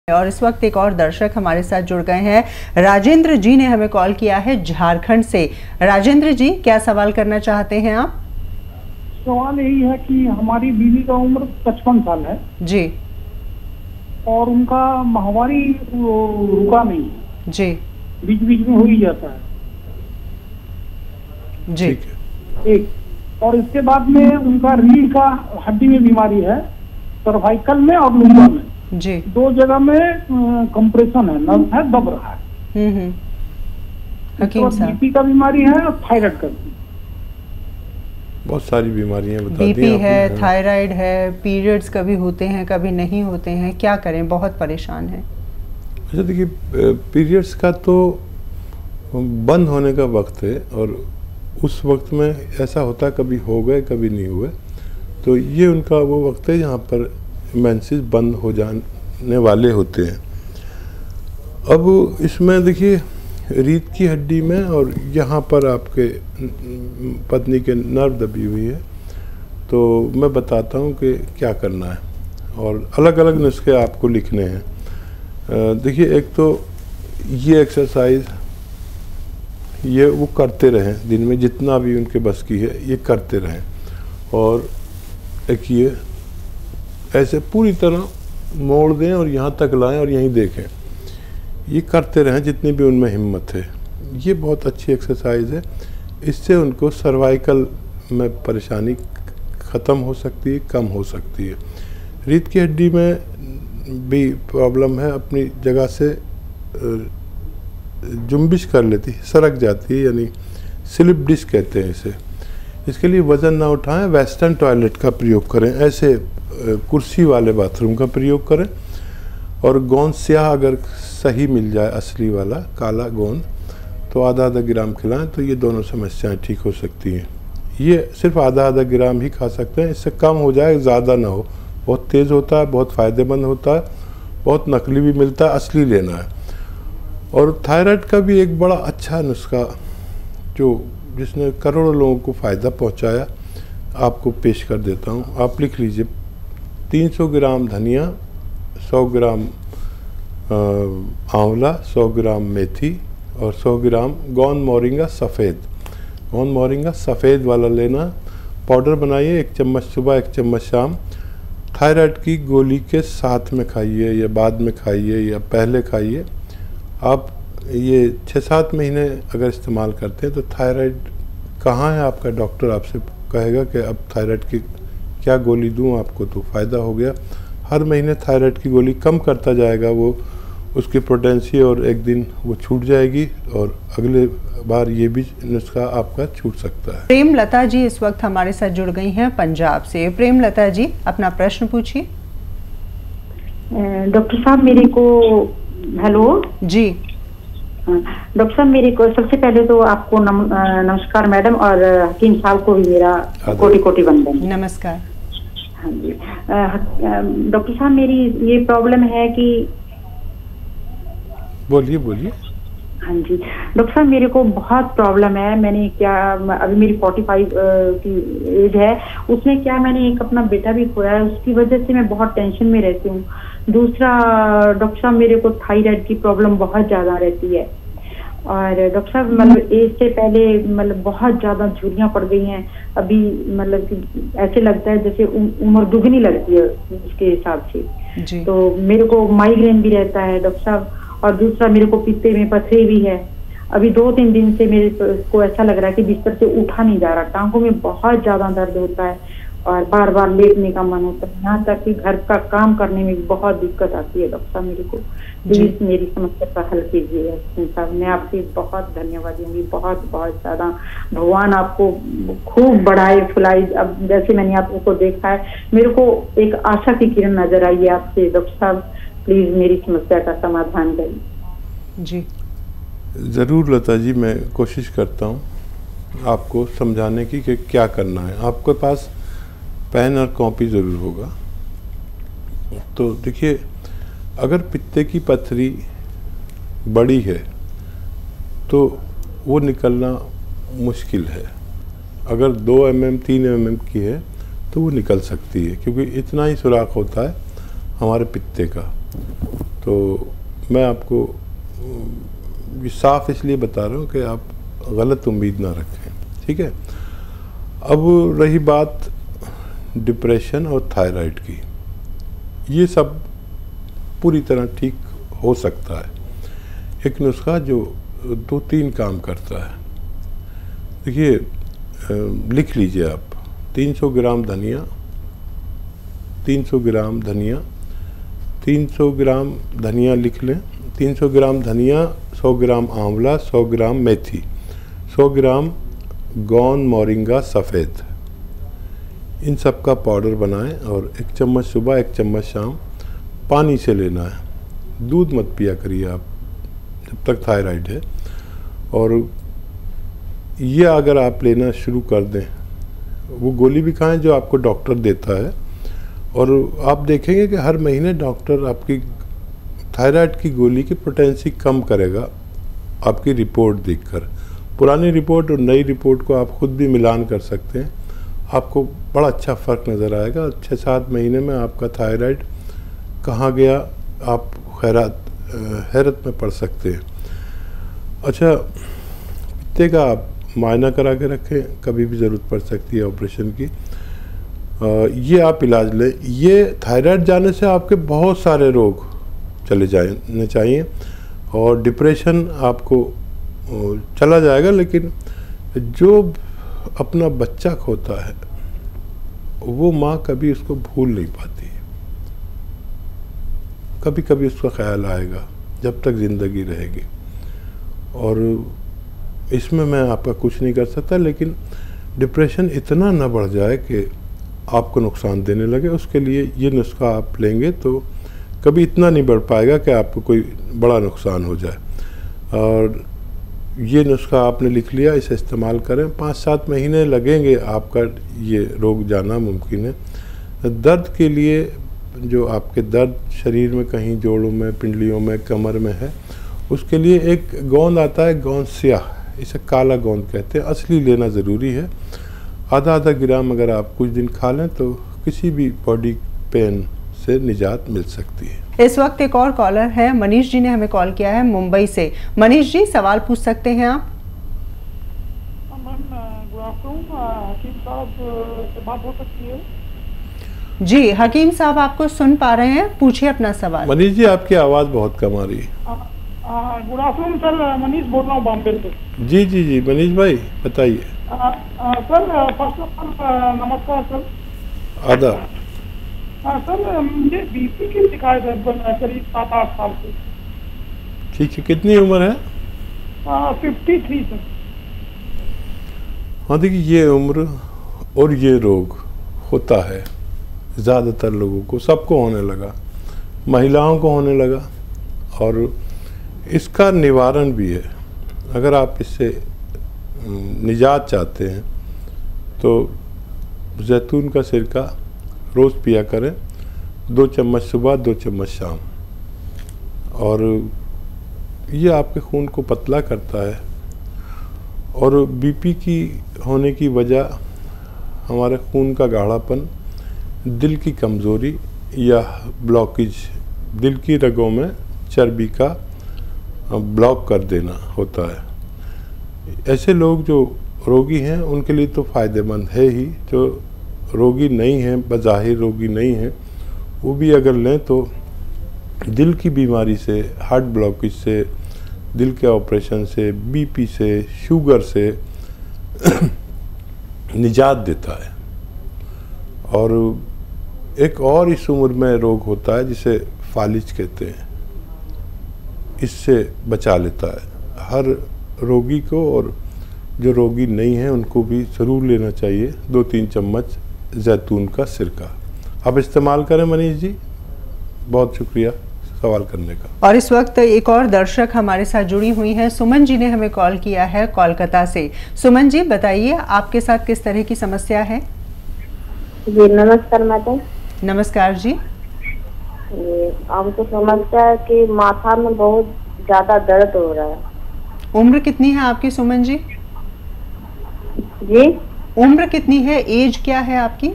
और इस वक्त एक और दर्शक हमारे साथ जुड़ गए हैं। राजेंद्र जी ने हमें कॉल किया है झारखंड से। राजेंद्र जी, क्या सवाल करना चाहते हैं आप? सवाल यही है कि हमारी बीवी का उम्र 55 साल है जी, और उनका माहवारी रुका नहीं है जी, बीच बीच में हो ही जाता है जी। एक। और इसके बाद में उनका रीढ़ का हड्डी में बीमारी है, सर्वाइकल में और लुम्बर में जी। दो जगह में कंप्रेशन है, नर्व है, दब रहा है। हकीम साहब, बीपी का बीमारी है और थायराइड का भी। बहुत सारी बीमारियां बता दी बीपी है, आपने। थायराइड है, पीरियड्स कभी होते हैं कभी नहीं होते हैं, क्या करें? बहुत परेशान है। अच्छा देखिए, पीरियड्स का तो बंद होने का वक्त है और उस वक्त में ऐसा होता है कभी हो गए कभी नहीं हुए, तो ये उनका वो वक्त है जहाँ पर मेंसेस बंद हो जाने वाले होते हैं। अब इसमें देखिए, रीढ़ की हड्डी में और यहाँ पर आपके पत्नी के नर्व दबी हुई है, तो मैं बताता हूँ कि क्या करना है और अलग अलग नुस्खे आपको लिखने हैं। देखिए, एक तो ये एक्सरसाइज ये वो करते रहें, दिन में जितना भी उनके बस की है ये करते रहें। और एक ये ऐसे पूरी तरह मोड़ दें और यहाँ तक लाएं और यहीं देखें, ये करते रहें जितनी भी उनमें हिम्मत है। ये बहुत अच्छी एक्सरसाइज है, इससे उनको सर्वाइकल में परेशानी ख़त्म हो सकती है, कम हो सकती है। रीढ़ की हड्डी में भी प्रॉब्लम है, अपनी जगह से जुम्बिश कर लेती है, सरक जाती है, यानी स्लिप डिस्क कहते हैं इसे। इसके लिए वज़न ना उठाएं, वेस्टर्न टॉयलेट का प्रयोग करें, ऐसे कुर्सी वाले बाथरूम का प्रयोग करें। और गोंद स्याह अगर सही मिल जाए, असली वाला काला गोंद, तो आधा आधा ग्राम खिलाएं, तो ये दोनों समस्याएं ठीक हो सकती हैं। ये सिर्फ आधा आधा ग्राम ही खा सकते हैं, इससे कम हो जाए, ज़्यादा ना हो। बहुत तेज़ होता है, बहुत फ़ायदेमंद होता है, बहुत नकली भी मिलता है, असली लेना है। और थायराइड का भी एक बड़ा अच्छा नुस्खा जो जिसने करोड़ों लोगों को फ़ायदा पहुंचाया, आपको पेश कर देता हूं। आप लिख लीजिए, 300 ग्राम धनिया, 100 ग्राम आंवला, 100 ग्राम मेथी और 100 ग्राम गोंद मोरिंगा सफ़ेद। गोंद मोरिंगा सफ़ेद वाला लेना, पाउडर बनाइए, 1 चम्मच सुबह 1 चम्मच शाम। थायराइड की गोली के साथ में खाइए या बाद में खाइए या पहले खाइए। आप ये 6-7 महीने अगर इस्तेमाल करते हैं तो थायराइड कहाँ है आपका डॉक्टर आपसे कहेगा कि अब थायराइड की क्या गोली दूं आपको, तो फ़ायदा हो गया। हर महीने थायराइड की गोली कम करता जाएगा वो, उसकी पोटेंसी, और एक दिन वो छूट जाएगी और अगले बार ये भी नुस्खा आपका छूट सकता है। प्रेम लता जी इस वक्त हमारे साथ जुड़ गई हैं पंजाब से। प्रेम लता जी, अपना प्रश्न पूछिए। डॉक्टर साहब मेरे को, हेलो जी। डॉक्टर साहब मेरे को सबसे पहले तो आपको नमस्कार मैडम, और हकीम साहब को भी मेरा कोटि कोटि वंदन। नमस्कार। हाँ जी डॉक्टर साहब, मेरी ये प्रॉब्लम है कि, बोलिए बोलिए। हाँ जी डॉक्टर साहब, मेरे को बहुत प्रॉब्लम है। मैंने क्या, अभी मेरी 45 की एज है, उसमें क्या मैंने एक अपना बेटा भी खोया है, उसकी वजह से मैं बहुत टेंशन में रहती हूँ। दूसरा डॉक्टर साहब, मेरे को थायराइड की प्रॉब्लम बहुत ज़्यादा रहती है। और डॉक्टर साहब मतलब एज से पहले मतलब बहुत ज़्यादा झुर्रियाँ पड़ गई हैं अभी, मतलब कि ऐसे लगता है जैसे उम्र दुगनी लगती है उसके हिसाब से। तो मेरे को माइग्रेन भी रहता है डॉक्टर साहब, और दूसरा मेरे को पित्ते में पथरी भी है। अभी 2-3 दिन से मेरे को ऐसा लग रहा है कि बिस्तर से उठा नहीं जा रहा, टांगों में बहुत ज्यादा दर्द होता है और बार बार लेटने का मन होता है, यहाँ तक कि घर का काम करने में भी बहुत दिक्कत आती है। डॉक्टर साहब मेरे को प्लीज मेरी समस्या का हल कीजिए साहब। मैं आपसे बहुत धन्यवाद दूंगी, बहुत बहुत ज्यादा। भगवान आपको खूब बढ़ाए फुलाए। अब जैसे मैंने आपको देखा है, मेरे को एक आशा की किरण नजर आई है आपसे। डॉक्टर साहब प्लीज मेरी समस्या का समाधान करिए। जी ज़रूर लता जी, मैं कोशिश करता हूँ आपको समझाने की कि क्या करना है। आपके पास पेन और कॉपी ज़रूर होगा। तो देखिए, अगर पित्ते की पथरी बड़ी है तो वो निकलना मुश्किल है। अगर 2 mm 3 mm की है तो वो निकल सकती है, क्योंकि इतना ही सुराख होता है हमारे पित्ते का। तो मैं आपको ये साफ इसलिए बता रहा हूँ कि आप गलत उम्मीद ना रखें, ठीक है। अब रही बात डिप्रेशन और थायराइड की, ये सब पूरी तरह ठीक हो सकता है। एक नुस्खा जो 2-3 काम करता है, देखिए लिख लीजिए आप, 300 ग्राम धनिया, 300 ग्राम धनिया, 300 ग्राम धनिया लिख लें, 300 ग्राम धनिया, 100 ग्राम आंवला, 100 ग्राम मेथी, 100 ग्राम गौन मोरिंगा सफ़ेद, इन सब का पाउडर बनाएं और 1 चम्मच सुबह 1 चम्मच शाम पानी से लेना है। दूध मत पिया करिए आप जब तक थायराइड है। और ये अगर आप लेना शुरू कर दें, वो गोली भी खाएं जो आपको डॉक्टर देता है, और आप देखेंगे कि हर महीने डॉक्टर आपकी थायराइड की गोली की पोटेंसी कम करेगा आपकी रिपोर्ट देखकर। पुरानी रिपोर्ट और नई रिपोर्ट को आप खुद भी मिलान कर सकते हैं, आपको बड़ा अच्छा फ़र्क नज़र आएगा। 6-7 महीने में आपका थायराइड कहाँ गया आप हैरत में पड़ सकते हैं। अच्छा, पित्ते का आप मायना करा के रखें, कभी भी ज़रूरत पड़ सकती है ऑपरेशन की। ये आप इलाज लें। ये थायराइड जाने से आपके बहुत सारे रोग चले जाने चाहिए और डिप्रेशन आपको चला जाएगा, लेकिन जो अपना बच्चा खोता है वो माँ कभी उसको भूल नहीं पाती। कभी कभी उसका ख्याल आएगा जब तक ज़िंदगी रहेगी, और इसमें मैं आपका कुछ नहीं कर सकता, लेकिन डिप्रेशन इतना न बढ़ जाए कि आपको नुकसान देने लगे। उसके लिए ये नुस्खा आप लेंगे तो कभी इतना नहीं बढ़ पाएगा कि आपको कोई बड़ा नुकसान हो जाए। और ये नुस्खा आपने लिख लिया, इसे इस्तेमाल करें। 5-7 महीने लगेंगे, आपका ये रोग जाना मुमकिन है। दर्द के लिए, जो आपके दर्द शरीर में कहीं जोड़ों में, पिंडलियों में, कमर में है, उसके लिए एक गोंद आता है, गोंद स्याह, इसे काला गोंद कहते हैं, असली लेना ज़रूरी है। आधा ग्राम अगर आप कुछ दिन खा लें तो किसी भी बॉडी पेन से निजात मिल सकती है। इस वक्त एक और कॉलर है, मनीष जी ने हमें कॉल किया है मुंबई से। मनीष जी, सवाल पूछ सकते हैं आप। हकीम साहब से बात हो सकती है? जी, हकीम साहब आपको सुन पा रहे हैं, पूछिए अपना सवाल। मनीष जी, आपकी आवाज़ बहुत कम आ रही है। गुड आफ्टरनून सर, मनीष बोल रहा हूँ बॉम्बे से। जी मनीष भाई बताइए। सर फर्स्ट ऑफ ऑल नमस्कार सर। आदाब। सर मुझे बीपी की शिकायत है करीब 7-8 साल से। ठीक है, कितनी उम्र है? 53 सर। हाँ देखिए, ये उम्र और ये रोग होता है ज़्यादातर लोगों को, सबको होने लगा, महिलाओं को होने लगा, और इसका निवारण भी है। अगर आप इससे निजात चाहते हैं तो जैतून का सिरका रोज़ पिया करें, 2 चम्मच सुबह 2 चम्मच शाम, और ये आपके खून को पतला करता है। और बीपी की होने की वजह हमारे खून का गाढ़ापन, दिल की कमज़ोरी या ब्लॉकेज, दिल की रगों में चर्बी का ब्लॉक कर देना होता है। ऐसे लोग जो रोगी हैं उनके लिए तो फ़ायदेमंद है ही, जो रोगी नहीं हैं, बज़ाहिर रोगी नहीं हैं, वो भी अगर लें तो दिल की बीमारी से, हार्ट ब्लॉकेज से, दिल के ऑपरेशन से, बीपी से, शुगर से निजात देता है। और एक और इस उम्र में रोग होता है जिसे फालिज कहते हैं, इससे बचा लेता है हर रोगी को, और जो रोगी नहीं है उनको भी ज़रूर लेना चाहिए 2-3 चम्मच जैतून का सिरका। आप इस्तेमाल करें मनीष जी। बहुत शुक्रिया सवाल करने का। और इस वक्त एक और दर्शक हमारे साथ जुड़ी हुई हैं, सुमन जी ने हमें कॉल किया है कोलकाता से। सुमन जी बताइए, आपके साथ किस तरह की समस्या है? जी नमस्कार मैडम। नमस्कार जी। हमको समस्या है कि माथा में बहुत ज्यादा दर्द हो रहा है। उम्र कितनी है आपकी सुमन जी? जी उम्र कितनी है, एज क्या है आपकी?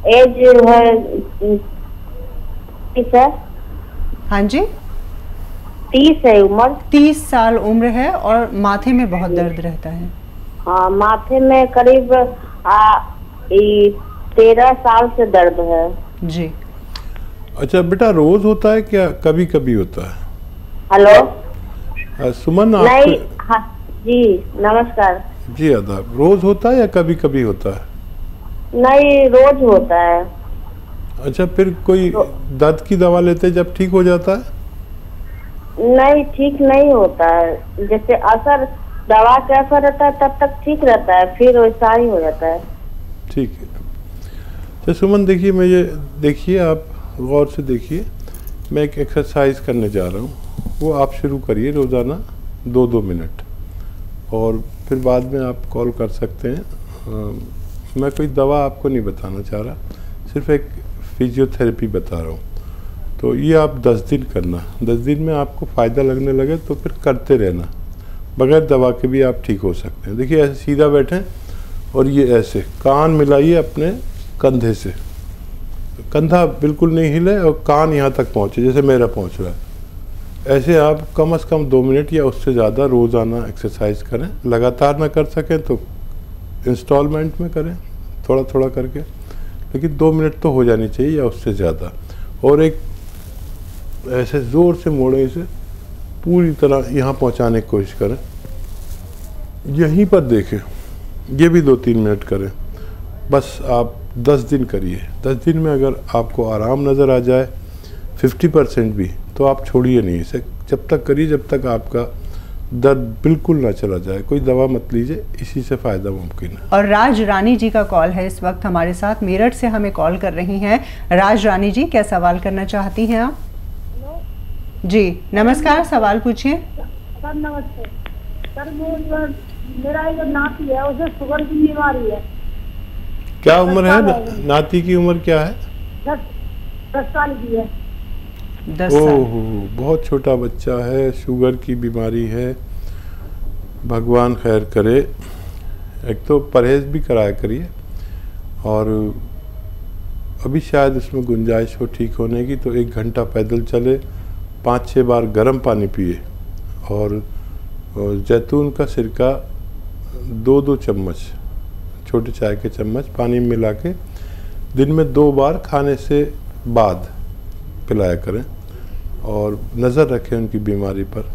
एज है 30 है। हाँ जी, 30 है उम्र। 30 साल उम्र है और माथे में बहुत दर्द रहता है। हाँ, माथे में करीब 13 साल से दर्द है जी। अच्छा बेटा, रोज होता है क्या कभी कभी होता है? हेलो सुमन नहीं, आप? हाँ जी नमस्कार जी आदाब। रोज होता है या कभी कभी होता है? नहीं, रोज होता है। अच्छा, फिर कोई दर्द की दवा लेते जब ठीक हो जाता है? नहीं, ठीक नहीं होता है। जैसे असर दवा का असर रहता है तब तक ठीक रहता है, फिर वैसा ही हो जाता है। ठीक है। तो सुमन देखिए, देखिए आप गौर से देखिए, मैं एक एक्सरसाइज करने जा रहा हूँ, वो आप शुरू करिए रोज़ाना 2-2 मिनट, और फिर बाद में आप कॉल कर सकते हैं। मैं कोई दवा आपको नहीं बताना चाह रहा, सिर्फ एक फिजियोथेरेपी बता रहा हूँ। तो ये आप 10 दिन करना, 10 दिन में आपको फ़ायदा लगने लगे तो फिर करते रहना, बगैर दवा के भी आप ठीक हो सकते हैं। देखिए ऐसे सीधा बैठें और ये ऐसे कान मिलाइए अपने कंधे से, कंधा बिल्कुल नहीं हिले और कान यहाँ तक पहुँचे जैसे मेरा पहुँच रहा है। ऐसे आप कम से कम 2 मिनट या उससे ज़्यादा रोज़ाना एक्सरसाइज करें। लगातार ना कर सकें तो इंस्टॉलमेंट में करें, थोड़ा थोड़ा करके, लेकिन 2 मिनट तो हो जानी चाहिए या उससे ज़्यादा। और एक ऐसे ज़ोर से मोड़ें, इसे पूरी तरह यहाँ पहुँचाने की कोशिश करें, यहीं पर देखें। ये भी 2-3 मिनट करें, बस आप 10 दिन करिए। 10 दिन में अगर आपको आराम नज़र आ जाए 50% भी, तो आप छोड़िए नहीं इसे, जब तक करिए जब तक आपका दर्द बिल्कुल ना चला जाए। कोई दवा मत लीजिए, इसी से फ़ायदा मुमकिन है। और राज रानी जी का कॉल है इस वक्त हमारे साथ, मेरठ से हमें कॉल कर रही हैं। राज रानी जी, क्या सवाल करना चाहती हैं आप? जी नमस्कार, सवाल पूछिए। सर नमस्ते सर, मेरा एक नाती है, उसे शुगर की बीमारी है। क्या उम्र है नाती की? उम्र क्या है? 10 साल की है। 10 साल। ओहो, बहुत छोटा बच्चा है, शुगर की बीमारी है। भगवान खैर करे। एक तो परहेज भी कराया करिए, और अभी शायद उसमें गुंजाइश हो ठीक होने की, तो 1 घंटा पैदल चले, 5-6 बार गर्म पानी पिए, और जैतून का सिरका 2-2 चम्मच, छोटे चाय के चम्मच पानी में मिला के दिन में 2 बार खाने से बाद पिलाया करें। और नज़र रखें उनकी बीमारी पर,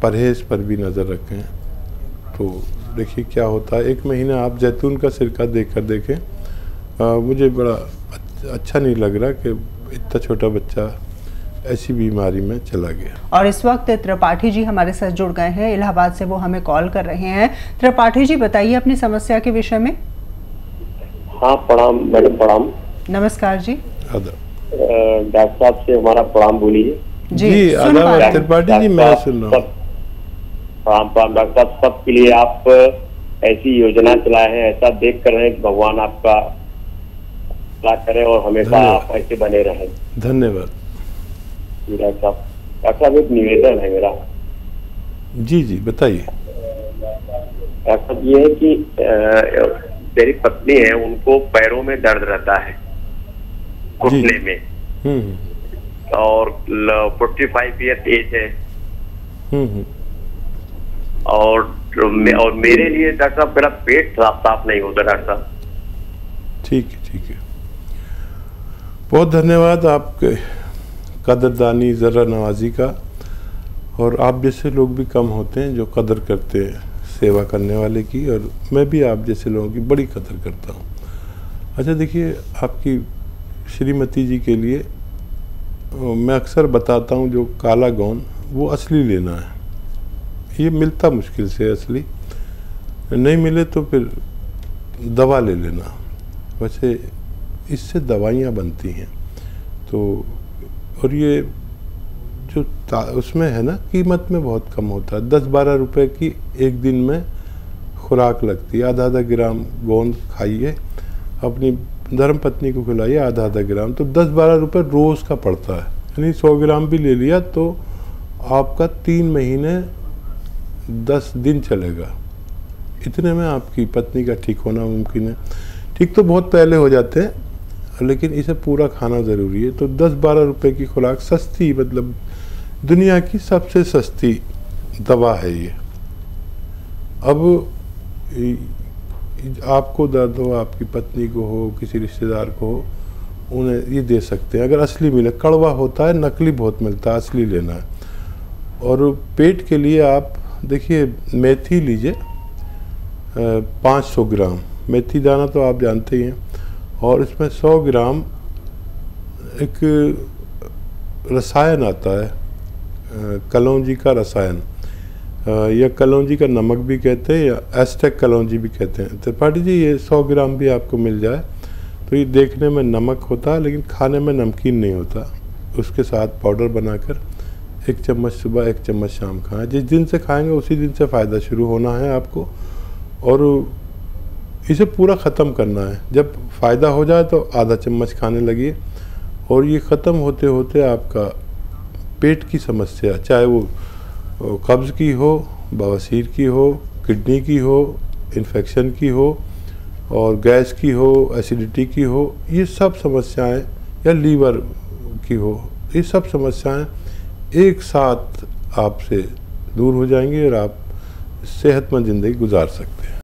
परहेज़ पर भी नज़र रखें। तो देखिए क्या होता है। 1 महीना आप जैतून का सिरका देकर देखें। मुझे बड़ा अच्छा नहीं लग रहा कि इतना छोटा बच्चा ऐसी बीमारी में चला गया। और इस वक्त त्रिपाठी जी हमारे साथ जुड़ गए हैं, इलाहाबाद से वो हमें कॉल कर रहे हैं। त्रिपाठी जी बताइए अपनी समस्या के विषय में। हाँ प्रणाम मैडम, प्रणाम। नमस्कार जी। डॉक्टर साहब से हमारा प्रणाम बोलिए। जी आदाब त्रिपाठी जी, मैं सुन रहा हूँ। प्रणाम प्रणाम डॉक्टर साहब, सबके लिए आप ऐसी योजना चलाए हैं, ऐसा देख कर रहे हैं कि भगवान आपका भला करे और हमेशा आप ऐसे बने रहें। धन्यवाद डॉक्टर साहब, एक निवेदन है मेरा। जी जी बताइए। डॉक्टर साहब ये है कि मेरी पत्नी है, उनको पैरों में दर्द रहता है, घुटने में, और 45 ईयर एज है। और मेरे लिए डॉक्टर साहब मेरा पेट साफ नहीं होता डॉक्टर साहब। ठीक है ठीक है, बहुत धन्यवाद आपके कदरदानी ज़रा नवाजी का। और आप जैसे लोग भी कम होते हैं जो कदर करते हैं सेवा करने वाले की, और मैं भी आप जैसे लोगों की बड़ी कदर करता हूँ। अच्छा देखिए, आपकी श्रीमती जी के लिए मैं अक्सर बताता हूँ, जो काला गोंद वो असली लेना है। ये मिलता मुश्किल से असली, नहीं मिले तो फिर दवा ले लेना। वैसे इससे दवाइयाँ बनती हैं। तो और ये जो उसमें है ना, कीमत में बहुत कम होता है। 10-12 रुपए की एक दिन में खुराक लगती है। आधा ग्राम गोंद खाइए, अपनी धर्मपत्नी को खिलाइए आधा ग्राम, तो 10-12 रुपए रोज़ का पड़ता है। यानी 100 ग्राम भी ले लिया तो आपका 3 महीने 10 दिन चलेगा। इतने में आपकी पत्नी का ठीक होना मुमकिन है। ठीक तो बहुत पहले हो जाते हैं, लेकिन इसे पूरा खाना ज़रूरी है। तो 10-12 रुपए की खुराक सस्ती, मतलब दुनिया की सबसे सस्ती दवा है ये। अब आपको दर्द हो, आपकी पत्नी को हो, किसी रिश्तेदार को हो, उन्हें ये दे सकते हैं। अगर असली मिले, कड़वा होता है, नकली बहुत मिलता है, असली लेना है। और पेट के लिए आप देखिए मेथी लीजिए 500 ग्राम, मेथी दाना तो आप जानते ही हैं, और इसमें 100 ग्राम एक रसायन आता है कलौंजी का रसायन, या कलौंजी का नमक भी कहते हैं, या एस्टेक कलौंजी भी कहते हैं। त्रिपाठी जी ये 100 ग्राम भी आपको मिल जाए तो ये देखने में नमक होता है लेकिन खाने में नमकीन नहीं होता। उसके साथ पाउडर बनाकर 1 चम्मच सुबह 1 चम्मच शाम खाएं। जिस दिन से खाएंगे उसी दिन से फ़ायदा शुरू होना है आपको, और इसे पूरा ख़त्म करना है। जब फ़ायदा हो जाए तो आधा चम्मच खाने लगिए, और ये ख़त्म होते होते आपका पेट की समस्या, चाहे वो कब्ज़ की हो, बवासीर की हो, किडनी की हो, इन्फेक्शन की हो, और गैस की हो, एसिडिटी की हो, ये सब समस्याएं, या लीवर की हो, ये सब समस्याएं एक साथ आपसे दूर हो जाएंगी और आप सेहतमंद ज़िंदगी गुजार सकते हैं।